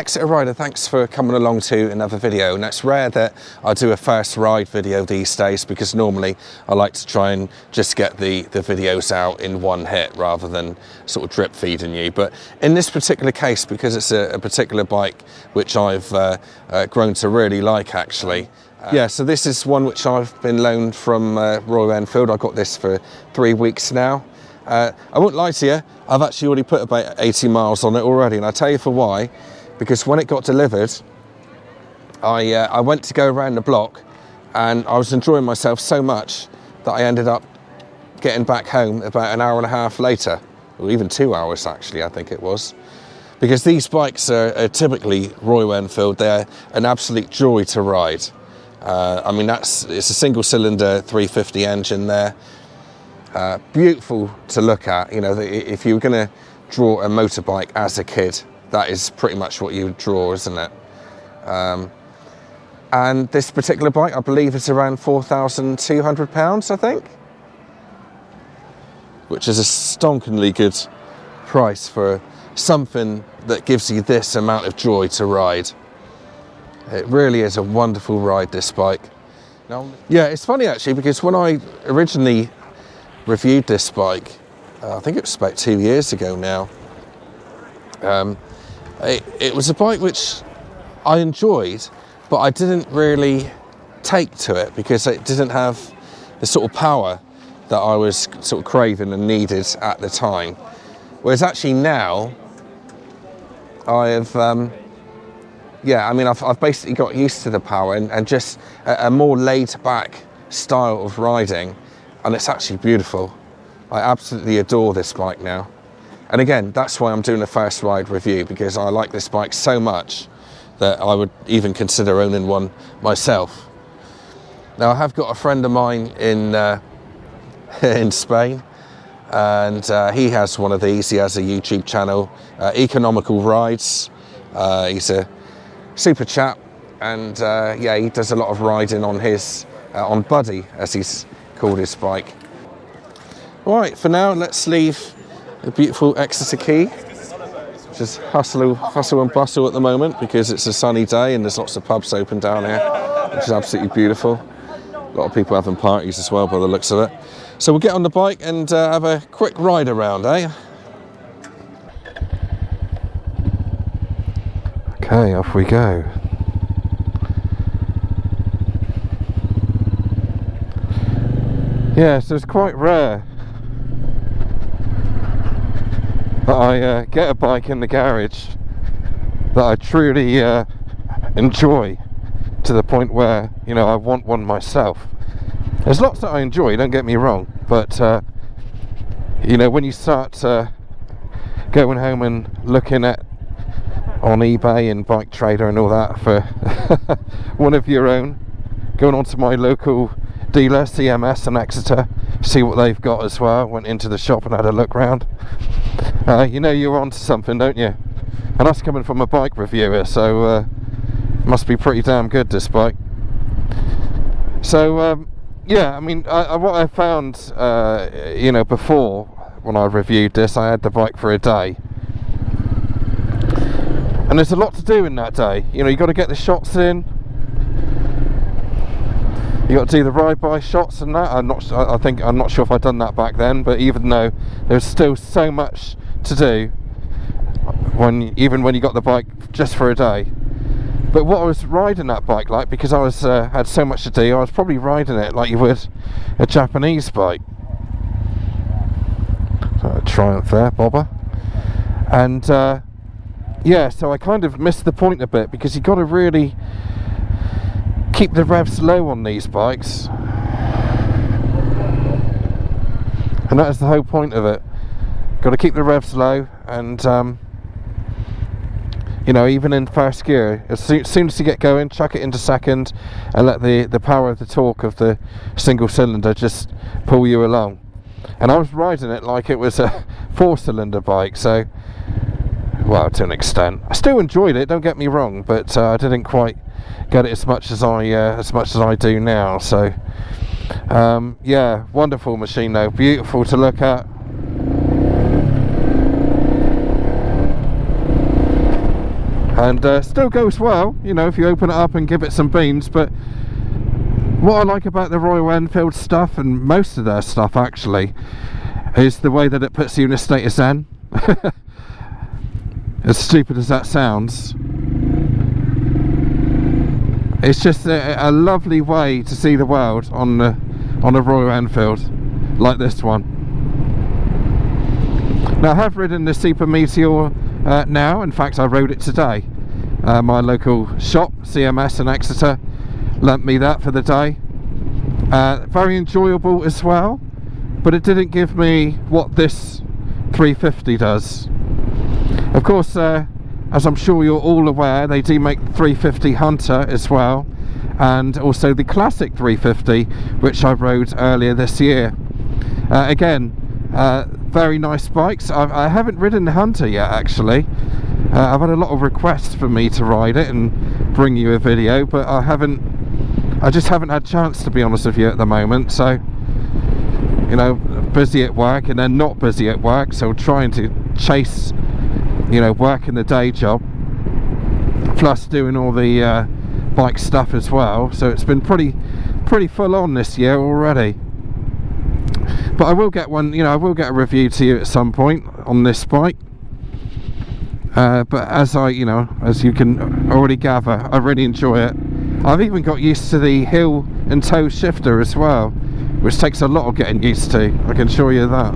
Exeter rider, thanks for coming along to another video. Now it's rare that I do a first ride video these days because normally I like to try and just get the videos out in one hit rather than sort of drip feeding you. But in this particular case, because it's a particular bike which I've grown to really like actually. Yeah, so this is one which I've been loaned from Royal Enfield. I got this for 3 weeks now. I won't lie to you, I've actually already put about 80 miles on it already, and I'll tell you for why. Because when it got delivered, I went to go around the block and I was enjoying myself so much that I ended up getting back home about an hour and a half later, or even 2 hours actually, I think it was. Because these bikes are typically Royal Enfield, they're an absolute joy to ride. I mean, it's a single cylinder 350 engine there. Beautiful to look at, you know, if you were going to draw a motorbike as a kid, that is pretty much what you would draw, isn't it? And this particular bike, I believe it's around £4,200, I think. Which is a stonkingly good price for something that gives you this amount of joy to ride. It really is a wonderful ride, this bike. Now, yeah, it's funny actually, because when I originally reviewed this bike, I think it was about 2 years ago now, it was a bike which I enjoyed, but I didn't really take to it because it didn't have the sort of power that I was sort of craving and needed at the time. Whereas actually now, I have, yeah, I mean, I've basically got used to the power and just a more laid back style of riding, and it's actually beautiful. I absolutely adore this bike now. And again, that's why I'm doing a first ride review, because I like this bike so much that I would even consider owning one myself. Now, I have got a friend of mine in in Spain, and he has one of these. He has a YouTube channel, Economical Rides. He's a super chap, and yeah, he does a lot of riding on his on Buddy, as he's called his bike. Right, for now, let's leave the beautiful Exeter Quay, which is hustle and bustle at the moment because it's a sunny day and there's lots of pubs open down here, which is absolutely beautiful. A lot of people having parties as well by the looks of it. So we'll get on the bike and have a quick ride around, eh? Okay, off we go. Yeah, so it's quite rare that I get a bike in the garage that I truly enjoy to the point where, you know, I want one myself. There's lots that I enjoy, don't get me wrong, but you know, when you start going home and looking at on eBay and Bike Trader and all that for one of your own, going on to my local dealer, CMS in Exeter, see what they've got as well. Went into the shop and had a look round. You know you're onto something, don't you? And that's coming from a bike reviewer, so must be pretty damn good, this bike. So yeah, I mean, what I found, you know, before when I reviewed this, I had the bike for a day, and there's a lot to do in that day. You know, you got to get the shots in. You got to do the ride-by shots and that. I'm not sure if I'd done that back then, but even though there's still so much to do even when you got the bike just for a day. But what I was riding that bike like, because I was had so much to do, I was probably riding it like you would a Japanese bike. So Triumph there, bobber. And yeah, so I kind of missed the point a bit, because you got to really keep the revs low on these bikes, and that is the whole point of it. Got to keep the revs low, and you know, even in first gear, as soon as you get going, chuck it into second and let the power of the torque of the single cylinder just pull you along. And I was riding it like it was a 4-cylinder bike, so, well, to an extent. I still enjoyed it, don't get me wrong, but I didn't quite get it as much as I do now. So yeah, wonderful machine though, beautiful to look at. and still goes well, you know, if you open it up and give it some beans. But what I like about the Royal Enfield stuff, and most of their stuff actually, is the way that it puts you in a state of zen. As stupid as that sounds, it's just a lovely way to see the world on a Royal Enfield like this one. Now, I have ridden the Super Meteor now. In fact, I rode it today. My local shop, CMS in Exeter, lent me that for the day. Very enjoyable as well, but it didn't give me what this 350 does. Of course, as I'm sure you're all aware, they do make the 350 Hunter as well, and also the classic 350, which I rode earlier this year. Again, very nice bikes. I haven't ridden the Hunter yet, actually. I've had a lot of requests for me to ride it and bring you a video, but I just haven't had a chance, to be honest with you, at the moment. So, you know, busy at work and then not busy at work, so trying to chase, you know, work in the day job, plus doing all the bike stuff as well. So it's been pretty full on this year already. But I will get one, you know, I will get a review to you at some point on this bike. But as you can already gather, I really enjoy it. I've even got used to the heel and toe shifter as well, which takes a lot of getting used to, I can assure you that.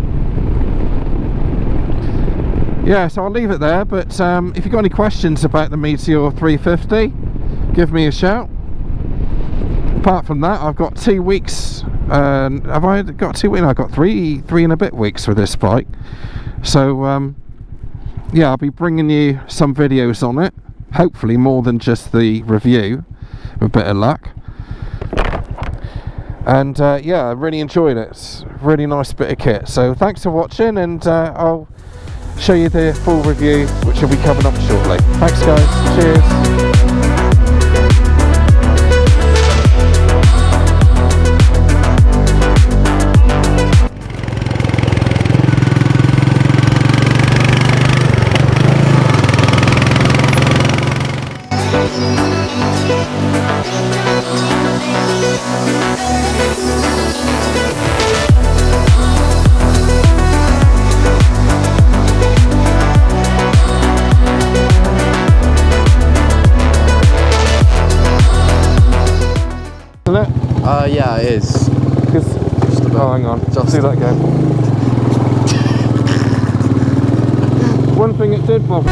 Yeah, so I'll leave it there, but if you've got any questions about the Meteor 350, give me a shout. Apart from that, I've got 2 weeks, have I got 2 weeks? No, I've got three and a bit weeks with this bike. So, yeah, I'll be bringing you some videos on it, hopefully more than just the review, with a bit of luck. And yeah, I really enjoyed it. It's a really nice bit of kit. So thanks for watching, and I'll show you the full review, which will be coming up shortly. Thanks guys, cheers. Yeah, it is. Oh, hang on. Just do that again. One thing it did bother.